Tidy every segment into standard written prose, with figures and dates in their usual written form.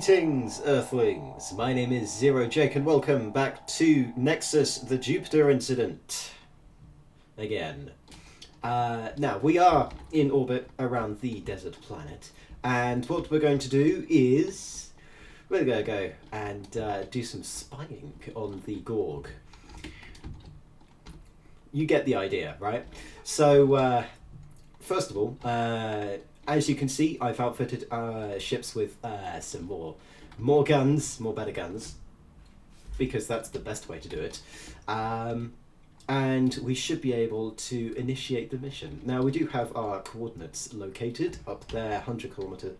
Greetings, Earthlings! My name is Zero Jake and welcome back to Nexus, the Jupiter incident. Again. Now, we are in orbit around the desert planet, and what we're going to do is we're going to go and do some spying on the Gorg. You get the idea, right? So, first of all, as you can see, I've outfitted ships with some more guns, more better guns, because that's the best way to do it. And we should be able to initiate the mission. Now, we do have our coordinates located up there, 100 kilometers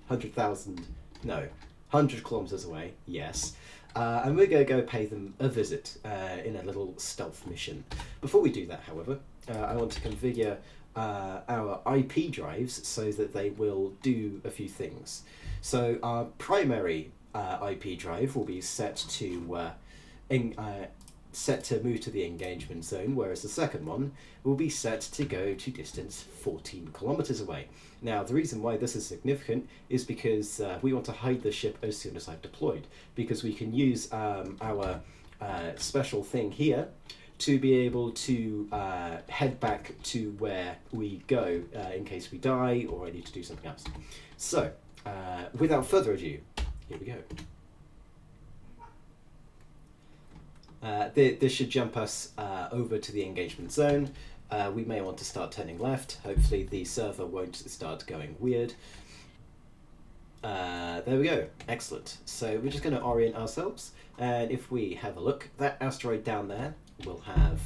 away, yes. And we're going to go pay them a visit in a little stealth mission. Before we do that, however, I want to configure our IP drives so that they will do a few things. So our primary IP drive will be set to move to the engagement zone, whereas the second one will be set to go to distance 14 kilometers away. Now, the reason why this is significant is because we want to hide the ship as soon as I've deployed, because we can use our special thing here to be able to head back to where we go in case we die or I need to do something else. So, without further ado, here we go. This should jump us over to the engagement zone. We may want to start turning left. Hopefully the server won't start going weird. There we go. Excellent. So we're just going to orient ourselves, and if we have a look, that asteroid down there will have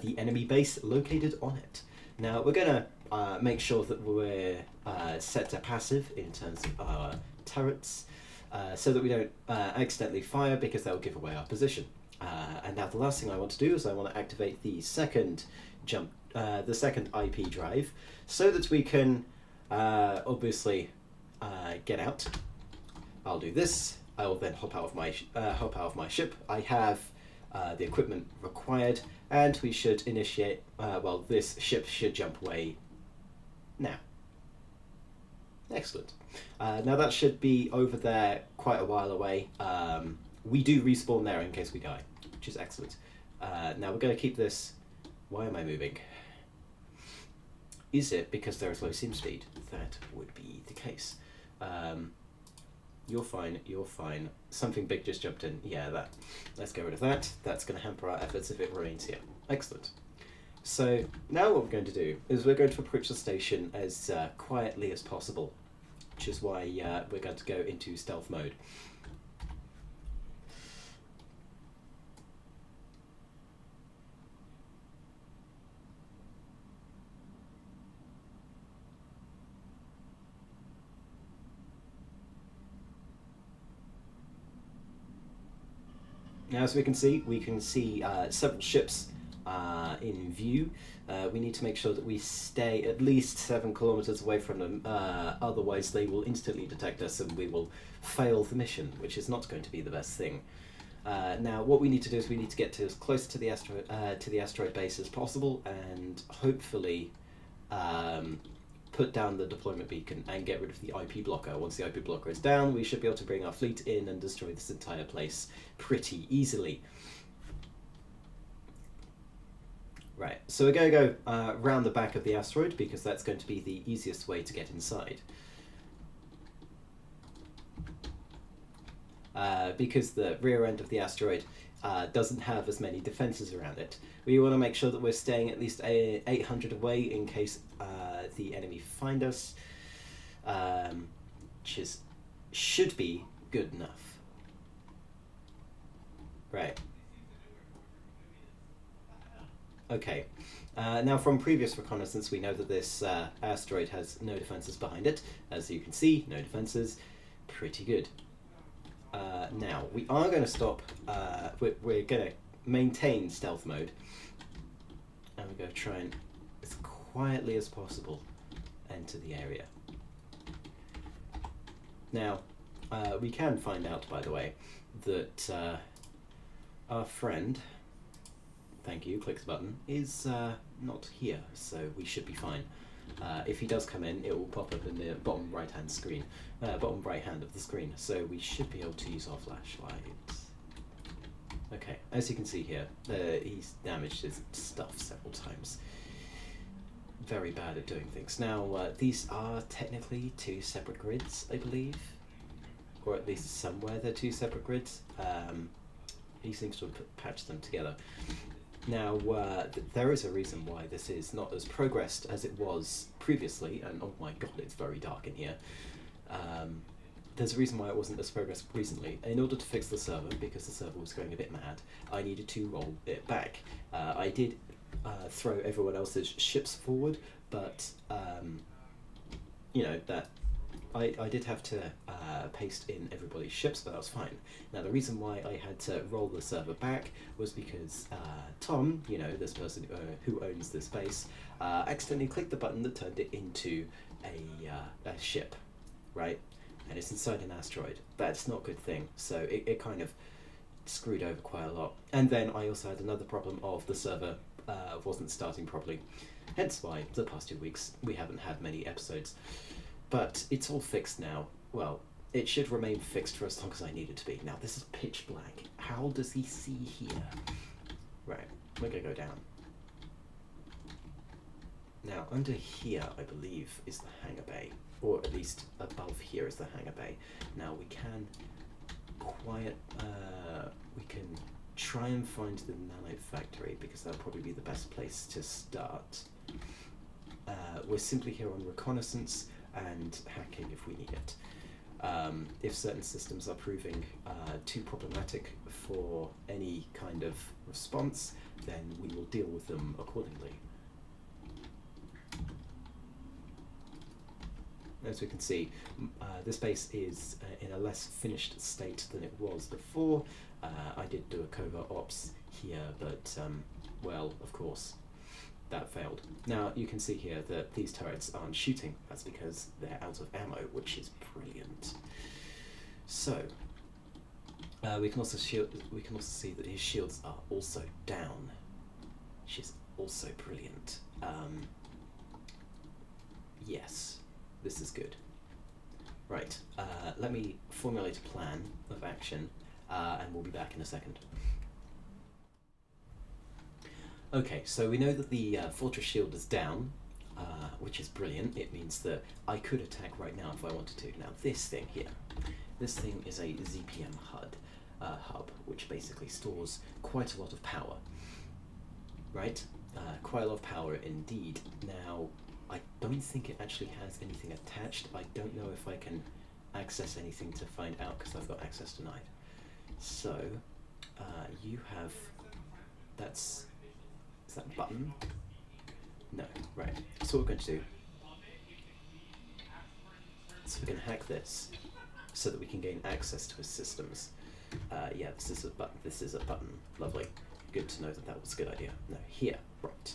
the enemy base located on it. Now we're going to make sure that we're set to passive in terms of our turrets, so that we don't accidentally fire, because that will give away our position. And now the last thing I want to do is I want to activate the second IP drive, so that we can obviously get out. I'll do this. I will then hop out of my ship. I have the equipment required, and we should initiate. Well, this ship should jump away now. Excellent. Now that should be over there quite a while away. We do respawn there in case we die, which is excellent. Now we're going to keep this. Why am I moving? Is it because there is low sim speed? That would be the case. You're fine, you're fine. Something big just jumped in. Yeah, that. Let's get rid of that. That's going to hamper our efforts if it remains here. Excellent. So now what we're going to do is we're going to approach the station as quietly as possible, which is why we're going to go into stealth mode. Now, as we can see several ships in view. We need to make sure that we stay at least 7 kilometers away from them, otherwise they will instantly detect us and we will fail the mission, which is not going to be the best thing. Now, what we need to do is we need to get to as close to the asteroid base as possible, and hopefully put down the deployment beacon and get rid of the IP blocker. Once the IP blocker is down, we should be able to bring our fleet in and destroy this entire place pretty easily. Right, so we're going to go round the back of the asteroid, because that's going to be the easiest way to get inside. Because the rear end of the asteroid doesn't have as many defenses around it. We want to make sure that we're staying at least 800 away in case the enemy find us, which should be good enough. Right. Okay. Now, from previous reconnaissance, we know that this asteroid has no defenses behind it. As you can see, no defenses. Pretty good. Now, we are going to stop. We're going to maintain stealth mode, and we're going to try and, as quietly as possible, enter the area. Now, we can find out, by the way, that our friend, thank you, clicks the button, is not here, so we should be fine. If he does come in, it will pop up in the bottom right-hand screen, bottom right-hand of the screen. So we should be able to use our flashlight. Okay, as you can see here, he's damaged his stuff several times. Very bad at doing things. Now, these are technically two separate grids, I believe. Or at least somewhere they're two separate grids. He seems to have patched them together. Now, there is a reason why this is not as progressed as it was previously, and oh my god, it's very dark in here. There's a reason why it wasn't as progressed recently. In order to fix the server, because the server was going a bit mad, I needed to roll it back. I did throw everyone else's ships forward, but you know, that I did have to paste in everybody's ships, but that was fine. Now, the reason why I had to roll the server back was because Tom, you know, this person who owns this base, accidentally clicked the button that turned it into a ship, right? And it's inside an asteroid. That's not a good thing. So it kind of screwed over quite a lot. And then I also had another problem of the server wasn't starting properly. Hence why the past 2 weeks we haven't had many episodes. But it's all fixed now. Well, it should remain fixed for as long as I need it to be. Now, this is pitch black. How does he see here? Right, we're gonna go down. Now, under here, I believe, is the hangar bay. Or at least above here is the hangar bay. Now, we can we can try and find the nano factory, because that'll probably be the best place to start. We're simply here on reconnaissance and hacking if we need it. If certain systems are proving too problematic for any kind of response, then we will deal with them accordingly. As we can see, this base is in a less finished state than it was before. I did do a covert ops here, but well, of course, that failed. Now, you can see here that these turrets aren't shooting. That's because they're out of ammo, which is brilliant. So, we can also see that his shields are also down, which is also brilliant. Yes, this is good. Right, let me formulate a plan of action, and we'll be back in a second. Okay, so we know that the fortress shield is down, which is brilliant. It means that I could attack right now if I wanted to. Now, this thing here, this thing is a ZPM hub, which basically stores quite a lot of power, right? Quite a lot of power indeed. Now, I don't think it actually has anything attached. I don't know if I can access anything to find out, because I've got access denied. So, you have, is that a button? No, right. So what we're going to do, so we can hack this so that we can gain access to his systems. Yeah, this is a button. This is a button. Lovely. Good to know that that was a good idea. No, here, right.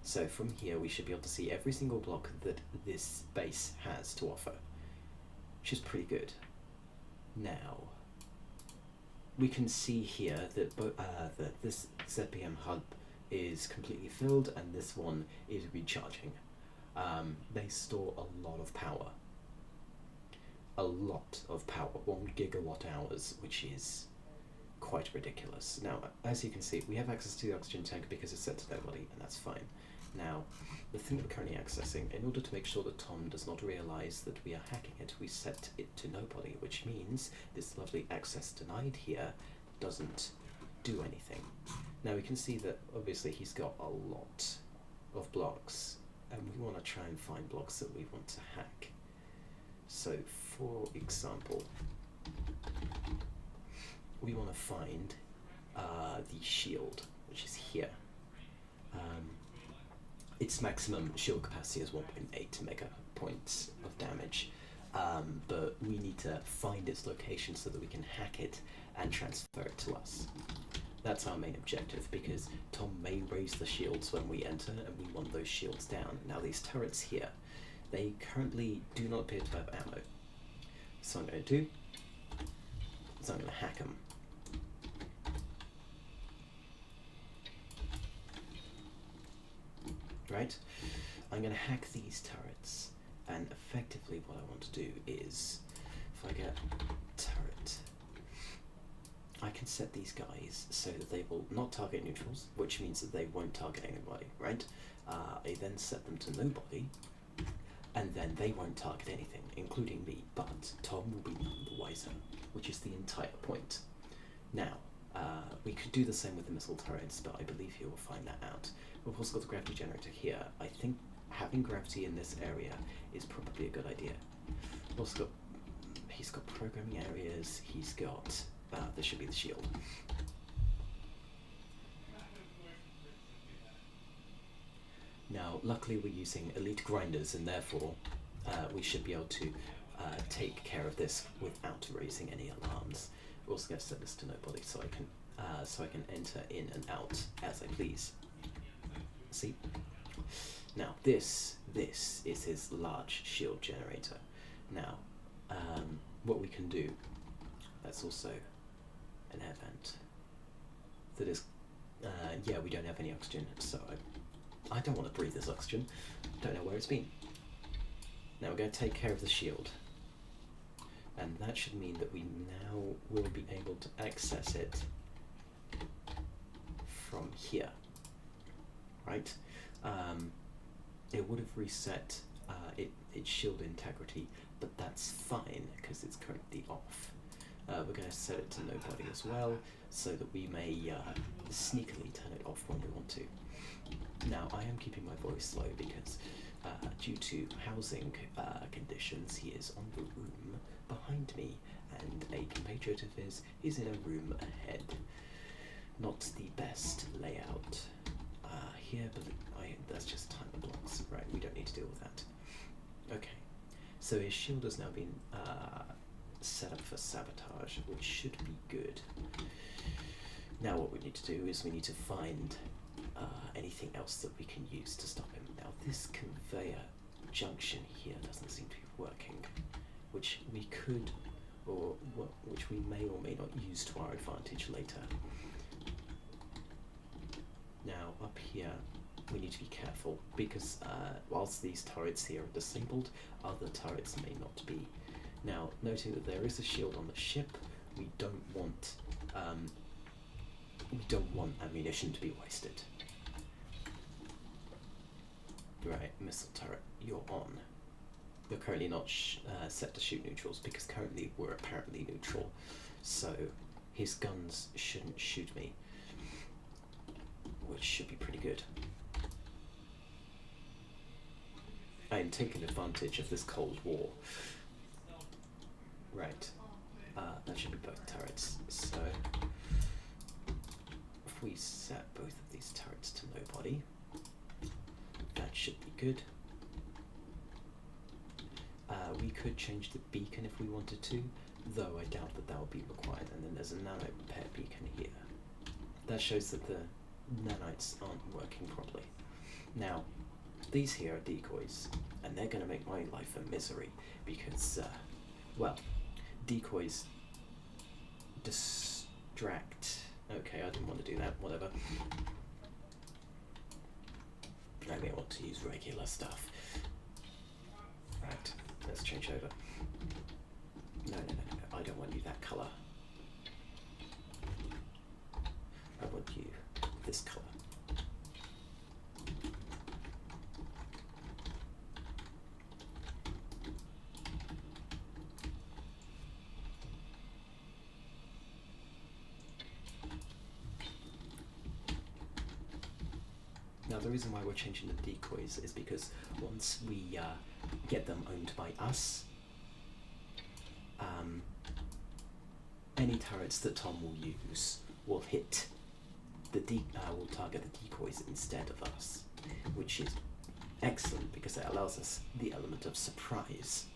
So from here we should be able to see every single block that this base has to offer, which is pretty good. Now, we can see here that that this ZPM hub is completely filled and this one is recharging. They store a lot of power. A lot of power, 1 gigawatt hours, which is quite ridiculous. Now, as you can see, we have access to the oxygen tank because it's set to nobody, and that's fine. Now, the thing that we're currently accessing, in order to make sure that Tom does not realise that we are hacking it, we set it to nobody, which means this lovely access denied here doesn't do anything. Now we can see that obviously he's got a lot of blocks, and we want to try and find blocks that we want to hack. So, for example, we want to find the shield, which is here. Its maximum shield capacity is 1.8 mega points of damage, but we need to find its location so that we can hack it and transfer it to us. That's our main objective, because Tom may raise the shields when we enter, and we want those shields down. Now, these turrets here, they currently do not appear to have ammo. So what I'm going to do is I'm going to hack them. Right? I'm going to hack these turrets, and effectively what I want to do is, if I get turret, I can set these guys so that they will not target neutrals, which means that they won't target anybody, right? I then set them to nobody, and then they won't target anything, including me, but Tom will be none the wiser, which is the entire point. Now, we could do the same with the missile turrets, but I believe he will find that out. We've also got the gravity generator here. I think having gravity in this area is probably a good idea. Also got, he's got programming areas, he's got, this should be the shield. Now, luckily we're using elite grinders, and therefore we should be able to take care of this without raising any alarms. We're also going to set this to nobody, so I can enter in and out as I please. See? Now this is his large shield generator. Now, what we can do, that's also an air vent. That is, yeah, we don't have any oxygen, so I don't want to breathe this oxygen. Don't know where it's been. Now we're going to take care of the shield. And that should mean that we now will be able to access it from here, right? It would have reset its shield integrity, but that's fine because it's currently off. We're going to set it to nobody as well, so that we may sneakily turn it off when we want to. Now, I am keeping my voice low because due to housing conditions, he is on the room behind me, and a compatriot of his is in a room ahead. Not the best layout here, but that's just timer blocks, right? We don't need to deal with that. Okay, so his shield has now been set up for sabotage, which should be good. Now what we need to do is we need to find anything else that we can use to stop him. Now this conveyor junction here doesn't seem to be working, which we could, or which we may or may not use to our advantage later. Now up here we need to be careful because whilst these turrets here are disabled, other turrets may not be. Now, noting that there is a shield on the ship, we don't want ammunition to be wasted. Right, missile turret, you're on. You're currently not set to shoot neutrals because currently we're apparently neutral, so his guns shouldn't shoot me, which should be pretty good. I am taking advantage of this Cold War. Right, that should be both turrets, so if we set both of these turrets to nobody, that should be good. We could change the beacon if we wanted to, though I doubt that that would be required, and then there's a nano repair beacon here. That shows that the nanites aren't working properly. Now, these here are decoys, and they're going to make my life a misery because, well, decoys distract. Okay, I didn't want to do that, whatever. I may want to use regular stuff. Right, let's change over. No, I don't want you that colour. I want you this colour. Now the reason why we're changing the decoys is because once we get them owned by us, any turrets that Tom will use will hit the will target the decoys instead of us, which is excellent because it allows us the element of surprise.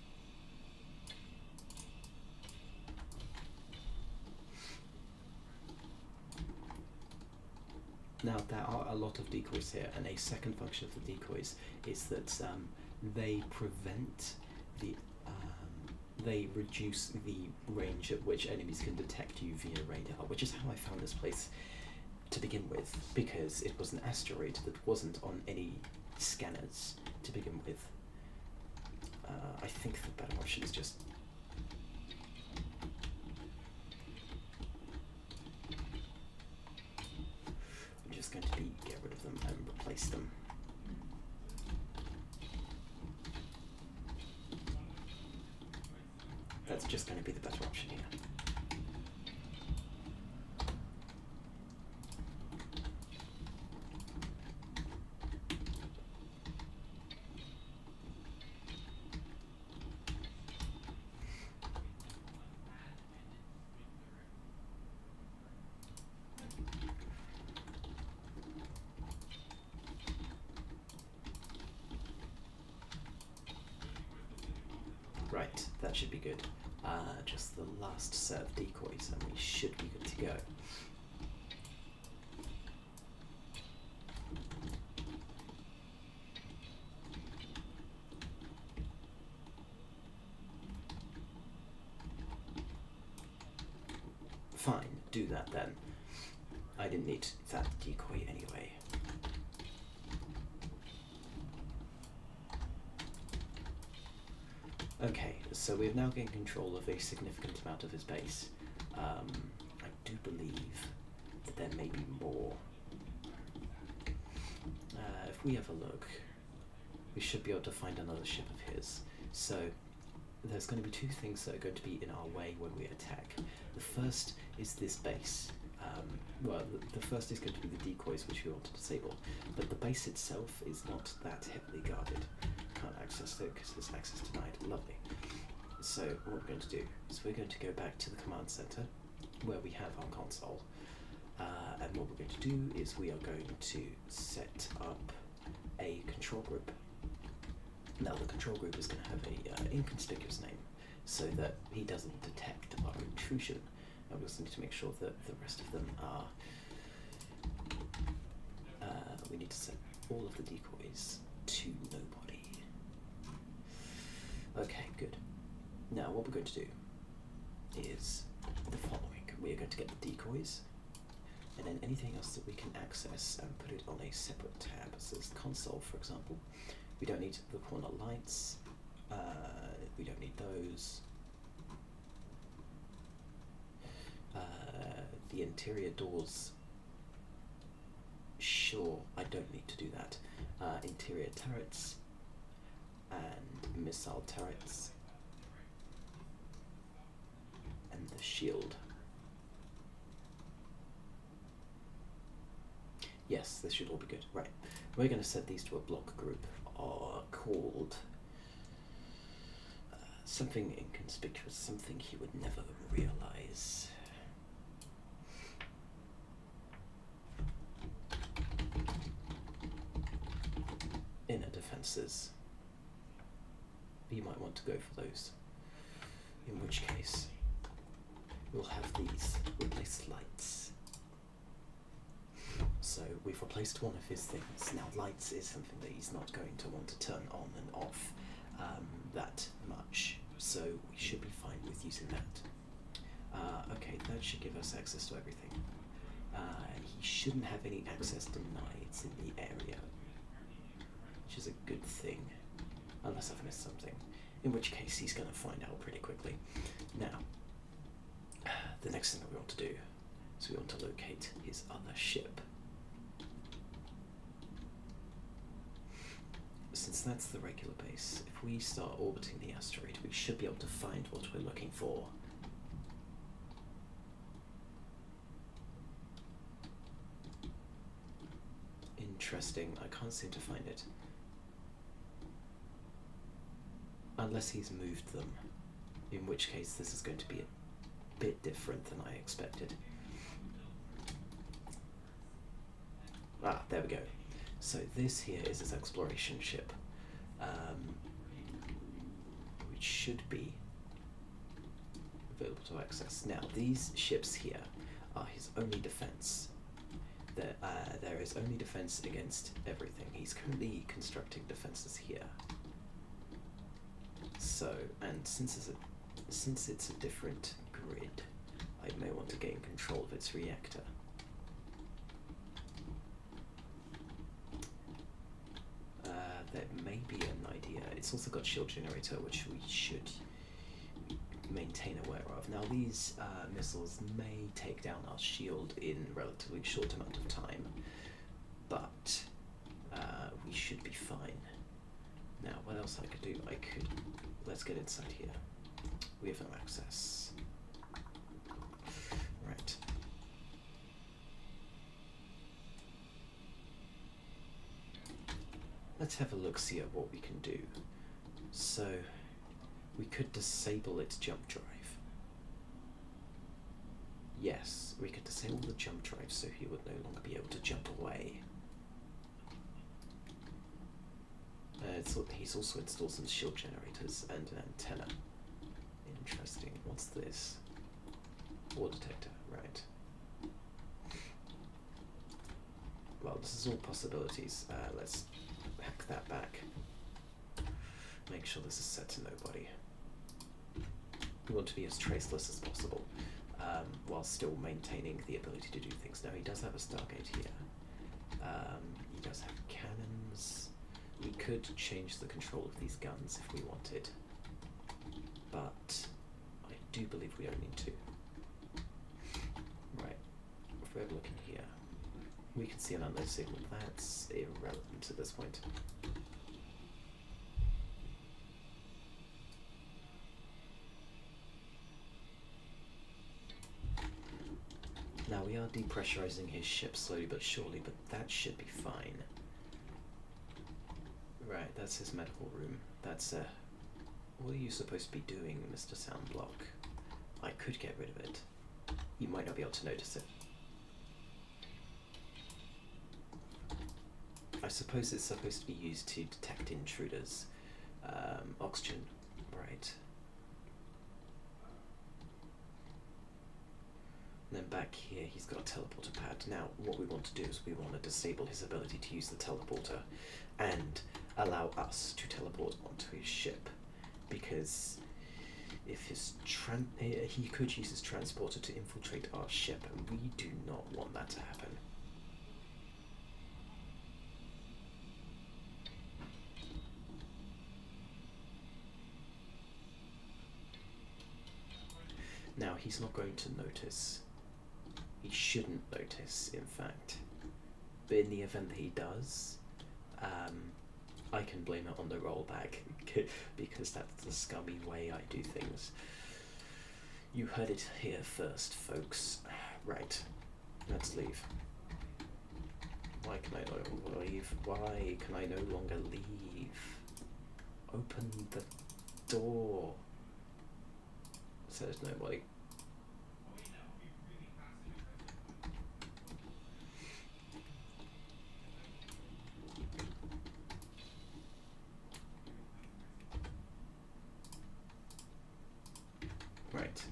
Now there are a lot of decoys here, and a second function of the decoys is that they prevent the they reduce the range at which enemies can detect you via radar, which is how I found this place to begin with, because it was an asteroid that wasn't on any scanners, to begin with. I think the better option is just... I'm just going to get rid of them and replace them. That's just going to be the better option here. Right, that should be good. Just the last set of decoys and we should be good to go. Fine, do that then. I didn't need that decoy anyway. Okay, so we've now gained control of a significant amount of his base. I do believe that there may be more. If we have a look, we should be able to find another ship of his. So there's going to be two things that are going to be in our way when we attack. The first is this base. Well, the first is going to be the decoys, which we want to disable, but the base itself is not that heavily guarded. Can't access it because it's access denied. Lovely. So what we're going to do is we're going to go back to the command center where we have our console, and what we're going to do is we are going to set up a control group. Now the control group is going to have a inconspicuous name so that he doesn't detect our intrusion, and we also need to make sure that the rest of them are we need to set all of the decoys to nobody. Okay, good. Now what we're going to do is the following. We are going to get the decoys, and then anything else that we can access and put it on a separate tab. So this console, for example. We don't need the corner lights. We don't need those. The interior doors. Sure, I don't need to do that. Interior turrets and missile turrets and the shield. Yes, this should all be good. Right, we're going to set these to a block group called something inconspicuous, something he would never realize. Inner defenses. You might want to go for those. In which case, we'll have these replace lights. So we've replaced one of his things. Now lights is something that he's not going to want to turn on and off that much. So we should be fine with using that. Okay, that should give us access to everything. He shouldn't have any access denied in the area, which is a good thing, unless I've missed something, in which case he's going to find out pretty quickly. Now, the next thing that we want to do is we want to locate his other ship. Since that's the regular base, if we start orbiting the asteroid, we should be able to find what we're looking for. Interesting, I can't seem to find it. Unless he's moved them, in which case this is going to be a bit different than I expected. Ah, there we go. So this here is his exploration ship, which should be available to access. Now these ships here are his only defense. There is only defense against everything. He's currently constructing defenses here. So, and since it's a different grid, I may want to gain control of its reactor. there may be an idea. It's also got shield generator, which we should maintain aware of. Now these missiles may take down our shield in relatively short amount of time, but we should be fine. Now what else I could do? Let's get inside here. We have no access. Right. Let's have a look, see at what we can do. So we could disable its jump drive. Yes, we could disable the jump drive so he would no longer be able to jump away. He's also installed some shield generators and an antenna. Interesting. What's this? War detector, right. Well, this is all possibilities. Let's hack that back. Make sure this is set to nobody. We want to be as traceless as possible, while still maintaining the ability to do things. Now, he does have a Stargate here. He does have cannons. We could change the control of these guns if we wanted, but I do believe we don't need to. Right, if we're looking here, we can see an unknown signal. That's irrelevant at this point. Now we are depressurizing his ship slowly but surely, but that should be fine. Right, that's his medical room. That's what are you supposed to be doing, Mr. Soundblock? I could get rid of it. You might not be able to notice it. I suppose it's supposed to be used to detect intruders. Oxygen, right. And then back here, he's got a teleporter pad. Now, what we want to do is we want to disable his ability to use the teleporter and allow us to teleport onto his ship, because if he could use his transporter to infiltrate our ship, and we do not want that to happen. Now, he's not going to notice. He shouldn't notice, in fact. But in the event that he does, I can blame it on the rollback, because that's the scummy way I do things. You heard it here first, folks. Right, let's leave. Why can I no longer leave? Why can I no longer leave? Open the door. So there's nobody. Right.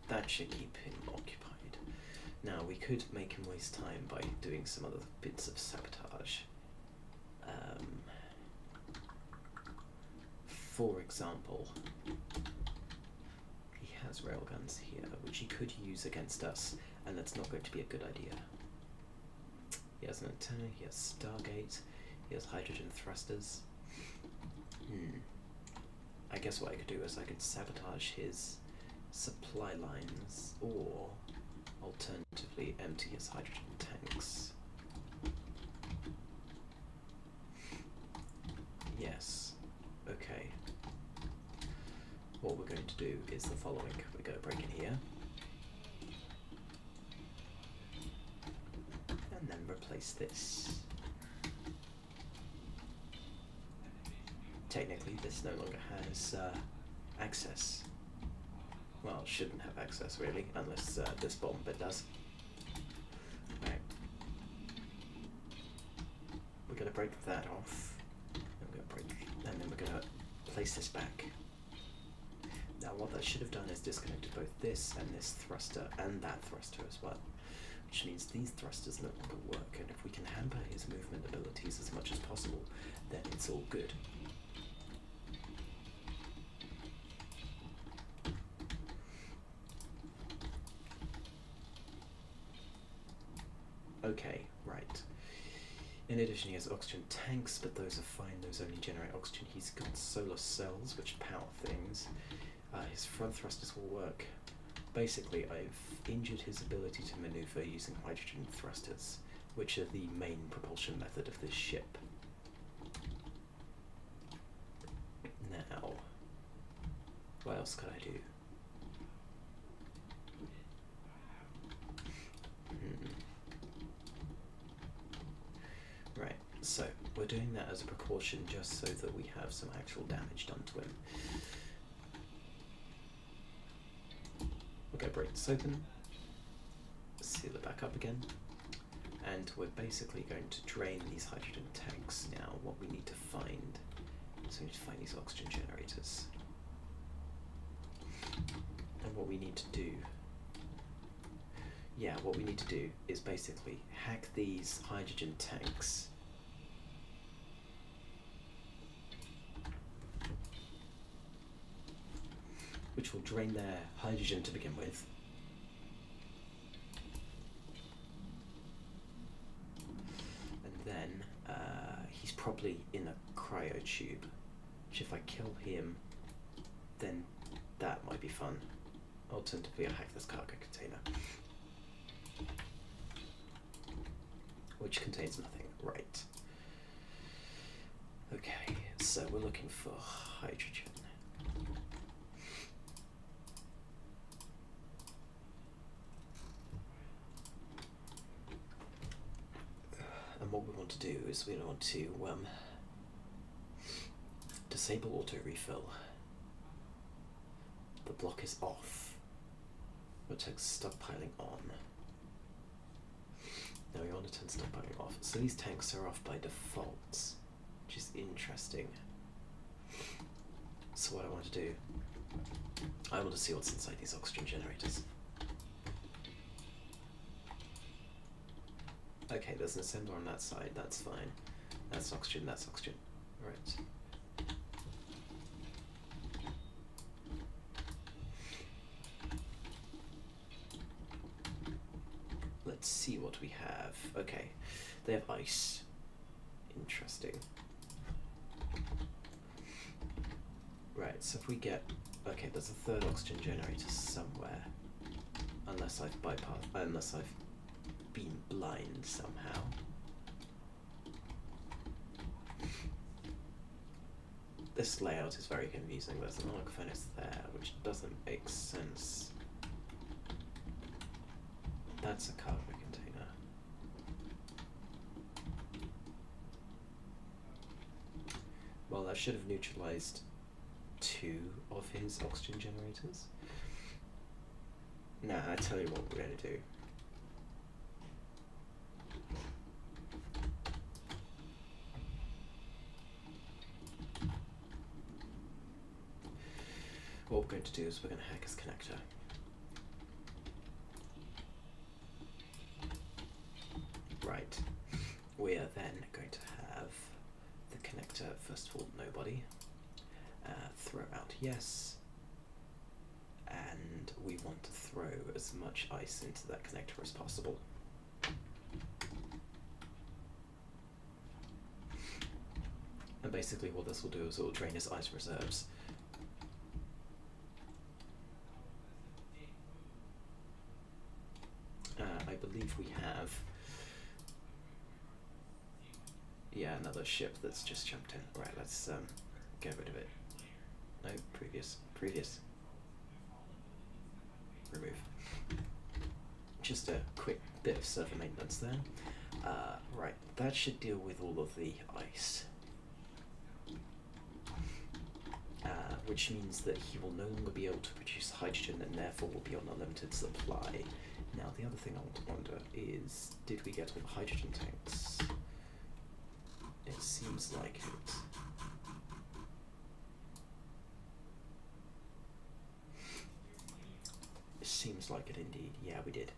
That should keep him occupied. Now, we could make him waste time by doing some other bits of sabotage. For example, he has railguns here, which he could use against us, and that's not going to be a good idea. He has an antenna, he has Stargate, he has hydrogen thrusters. I guess what I could do is I could sabotage his supply lines, or alternatively empty his hydrogen tanks. Yes. Okay. What we're going to do is the following. We're going to break in here. And then replace this. Technically, this no longer has access. Well, it shouldn't have access, really, unless this bomb bit does. Right. We're going to break that off. And then we're going to place this back. Now, what that should have done is disconnected both this and this thruster and that thruster as well, which means these thrusters no longer work, and if we can hamper his movement abilities as much as possible, then it's all good. Okay, right. In addition, he has oxygen tanks, but those are fine. Those only generate oxygen. He's got solar cells, which power things. His front thrusters will work. Basically, I've injured his ability to maneuver using hydrogen thrusters, which are the main propulsion method of this ship. Now, what else could I do? Right, so we're doing that as a precaution just so that we have some actual damage done to him. Okay, break this open, seal it back up again, and we're basically going to drain these hydrogen tanks. Now, what we need to find is we need to find these oxygen generators. And what we need to do, what we need to do is basically hack these hydrogen tanks. Which will drain their hydrogen to begin with. And then he's probably in a cryo tube, which if I kill him, then that might be fun. Alternatively, I'll hack this cargo container, which contains nothing. Right. Okay, so we're looking for hydrogen. And what we want to do is we want to disable auto refill. The block is off. We'll take stockpiling on. Now we want to turn stockpiling off. So these tanks are off by default, which is interesting. So what I want to do, I want to see what's inside these oxygen generators. Okay, there's an assembler on that side, that's fine. That's oxygen, that's oxygen. Right. Let's see what we have. Okay, they have ice. Interesting. Right, so if we get... Okay, there's a third oxygen generator somewhere. Unless I've been blind somehow. This layout is very confusing. There's an arc furnace there, which doesn't make sense. That's a cargo container. Well, that should have neutralized 2 of his oxygen generators. Nah, I tell you what we're going to do. What we're going to do is we're going to hack his connector. Right. We are then going to have the connector, first of all, nobody. Throw out yes. And we want to throw as much ice into that connector as possible. And basically what this will do is it will drain his ice reserves. I believe we have another ship that's just jumped in. Right, let's get rid of it. No, previous. Remove. Just a quick bit of server maintenance there. Right, that should deal with all of the ice. Which means that he will no longer be able to produce hydrogen and therefore will be on a limited supply. Now, the other thing I want to wonder is, did we get all the hydrogen tanks? It seems like it. It seems like it indeed. Yeah, we did.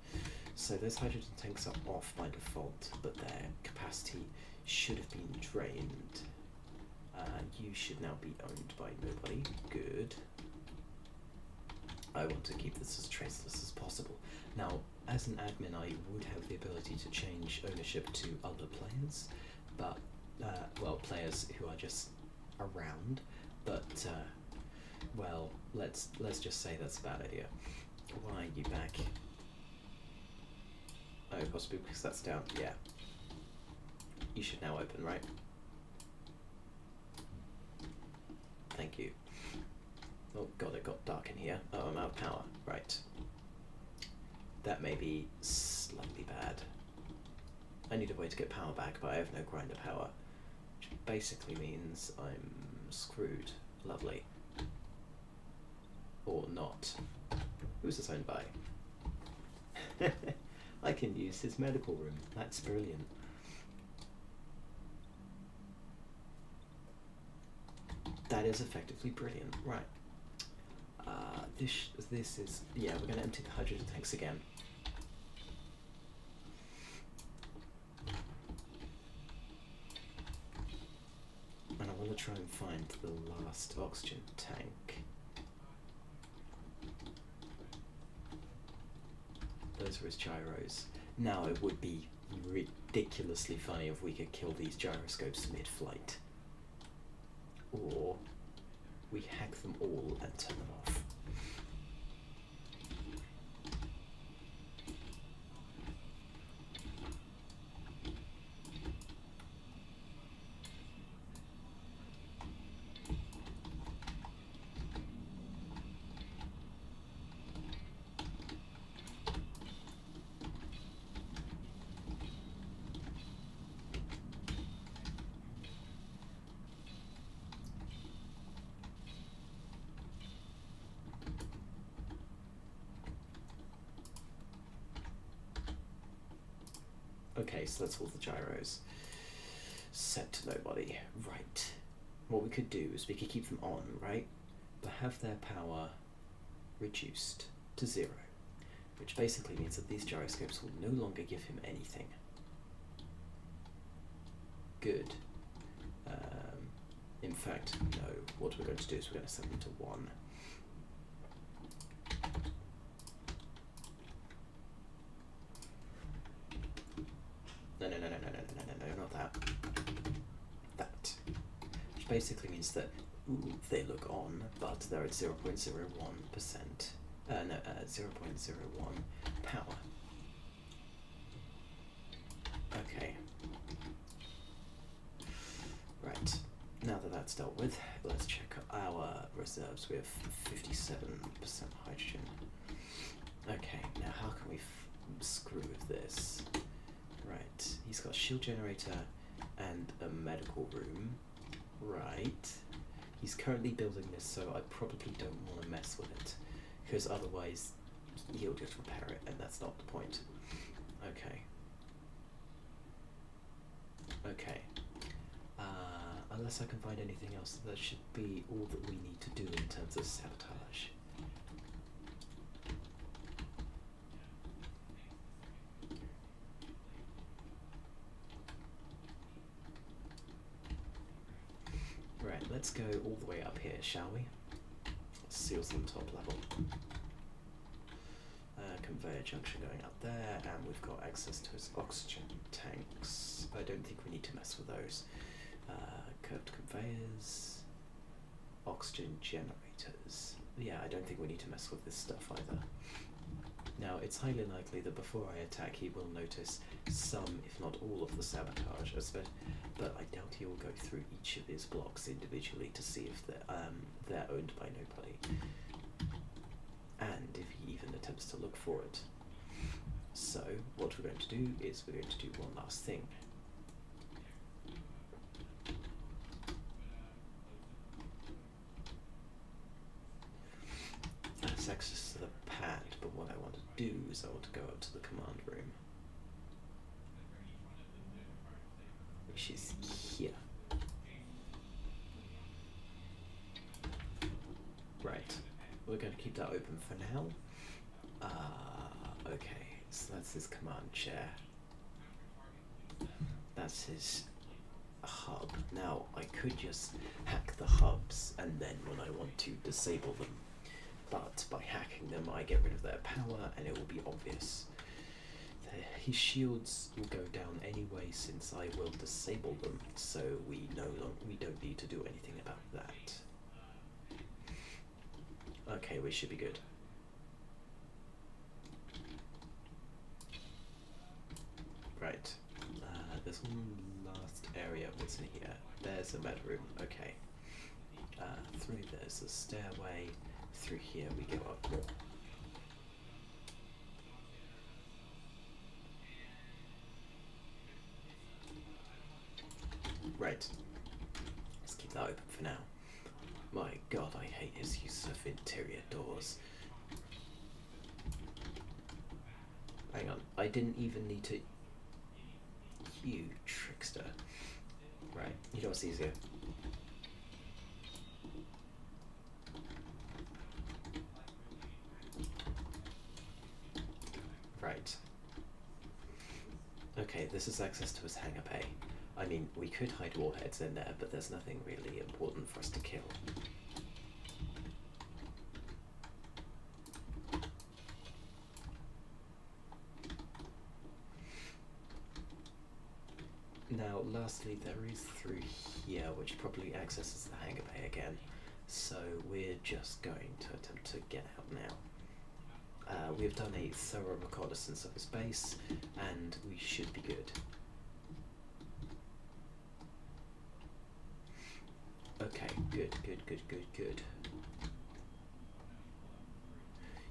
So those hydrogen tanks are off by default, but their capacity should have been drained. You should now be owned by nobody. Good. I want to keep this as traceless as possible. Now, as an admin, I would have the ability to change ownership to other players, but well, players who are just around. But well, let's just say that's a bad idea. Why are you back? Oh, possibly because that's down. Yeah. You should now open, right? Thank you. Oh god, it got dark in here. Oh, I'm out of power. Right. That may be slightly bad. I need a way to get power back, but I have no grinder power. Which basically means I'm screwed. Lovely. Or not. Who's this owned by? I can use his medical room. That's brilliant. That is effectively brilliant. Right. This is... Yeah, we're going to empty the hydrogen tanks again. And I want to try and find the last oxygen tank. Those are his gyros. Now it would be ridiculously funny if we could kill these gyroscopes mid-flight. Or we hack them all and turn them off. Okay, so that's all the gyros. Set to nobody. Right. What we could do is we could keep them on, right? But have their power reduced to 0. Which basically means that these gyroscopes will no longer give him anything. Good. In fact, no. What we're going to do is we're going to set them to 1. No, not that. That. Which basically means that, ooh, they look on, but they're at 0.01%. 0.01 power. Okay. Right. Now that that's dealt with, let's check our reserves. We have 57% hydrogen. Okay, now how can we screw with this? Right, he's got a shield generator and a medical room. Right. He's currently building this, so I probably don't want to mess with it, because otherwise he'll just repair it, and that's not the point. Okay. Okay. Unless I can find anything else, that should be all that we need to do in terms of sabotage. Right, let's go all the way up here, shall we? Seals on top level. Conveyor junction going up there, and we've got access to his oxygen tanks. I don't think we need to mess with those. Curved conveyors, oxygen generators. Yeah, I don't think we need to mess with this stuff either. Now, it's highly likely that before I attack, he will notice some, if not all, of the sabotage, but I doubt he will go through each of his blocks individually to see if they're owned by nobody, and if he even attempts to look for it. So, what we're going to do is we're going to do one last thing. That's access to the pad, but what I want to do is I want to go up to the command room, which is here. Right, we're going to keep that open for now. Okay, so that's his command chair. That's his hub. Now, I could just hack the hubs, and then when I want to disable them. But by hacking them, I get rid of their power, and it will be obvious. His shields will go down anyway, since I will disable them, so we don't need to do anything about that. Okay, we should be good. Right. There's one last area. What's in here? There's a bedroom. Okay. Through there's a stairway. Through here we go up more. Right. Let's keep that open for now. My god, I hate his use of interior doors. Hang on, I didn't even need to... You trickster. Right, you know what's easier? Right. Okay, this is access to his hangar bay. I mean, we could hide warheads in there, but there's nothing really important for us to kill. Now, lastly, there is through here, which probably accesses the hangar bay again. So we're just going to attempt to get out now. We've done a thorough reconnaissance of his base, and we should be good. Okay, good.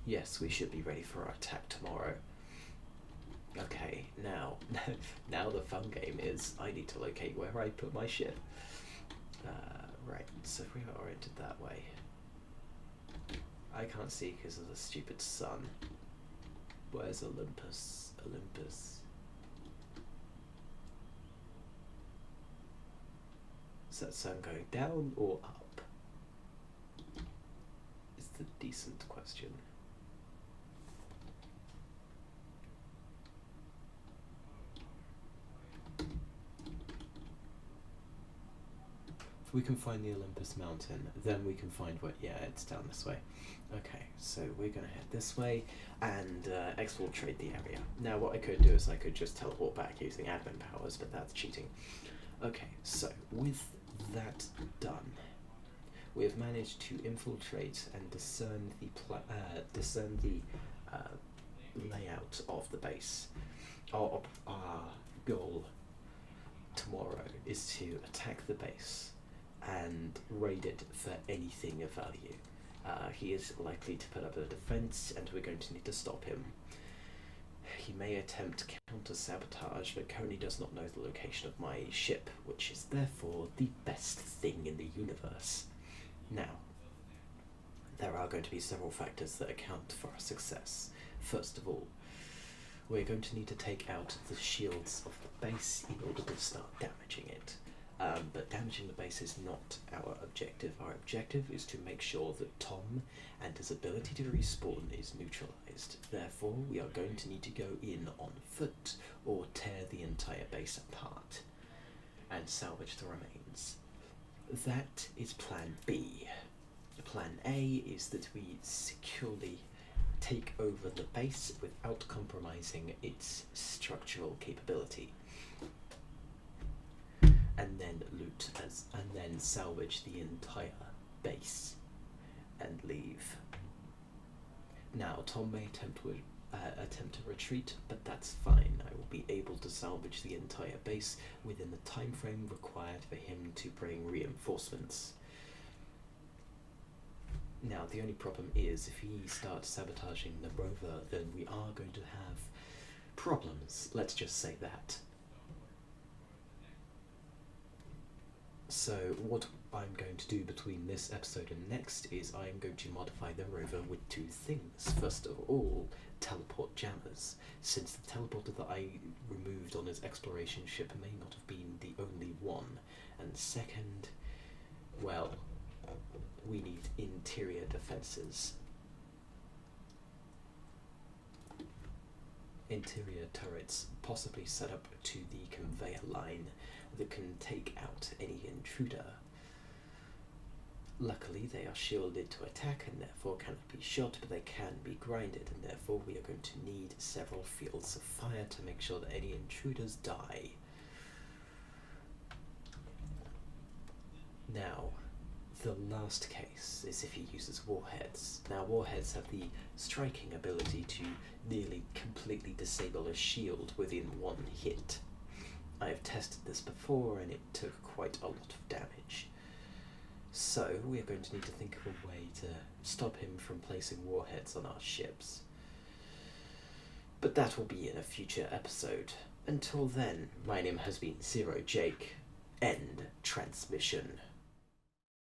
Yes, we should be ready for our attack tomorrow. Okay, now, now the fun game is I need to locate where I put my ship. Right, so if we are oriented that way. I can't see because of the stupid sun. Where's Olympus? Olympus. Is that sun going down or up? Is the decent question. If we can find the Olympus mountain, then we can find what, yeah, it's down this way. Okay, so we're gonna head this way and exfiltrate the area. Now what I could do is I could just teleport back using admin powers, but that's cheating. Okay, so with that done, we have managed to infiltrate and discern the layout of the base. Our goal tomorrow is to attack the base and raid it for anything of value. He is likely to put up a defense, and we're going to need to stop him. He may attempt counter-sabotage, but currently does not know the location of my ship, which is therefore the best thing in the universe. Now, there are going to be several factors that account for our success. First of all, we're going to need to take out the shields of the base in order to start damaging it. But damaging the base is not our objective. Our objective is to make sure that Tom and his ability to respawn is neutralized. Therefore, we are going to need to go in on foot or tear the entire base apart and salvage the remains. That is plan B. Plan A is that we securely take over the base without compromising its structural capability, and then and then salvage the entire base and leave. Now, Tom may attempt to retreat, but that's fine. I will be able to salvage the entire base within the time frame required for him to bring reinforcements. Now, the only problem is if he starts sabotaging the rover, then we are going to have problems. Let's just say that. So what I'm going to do between this episode and next is I'm going to modify the rover with two things. First of all, teleport jammers, since the teleporter that I removed on his exploration ship may not have been the only one. And second, well, we need interior defenses. Interior turrets, possibly set up to the conveyor line that can take out any intruder. Luckily, they are shielded to attack and therefore cannot be shot, but they can be grinded, and therefore we are going to need several fields of fire to make sure that any intruders die. Now, the last case is if he uses warheads. Now, warheads have the striking ability to nearly completely disable a shield within one hit. I have tested this before and it took quite a lot of damage. So, we are going to need to think of a way to stop him from placing warheads on our ships. But that will be in a future episode. Until then, my name has been Zero Jake. End transmission.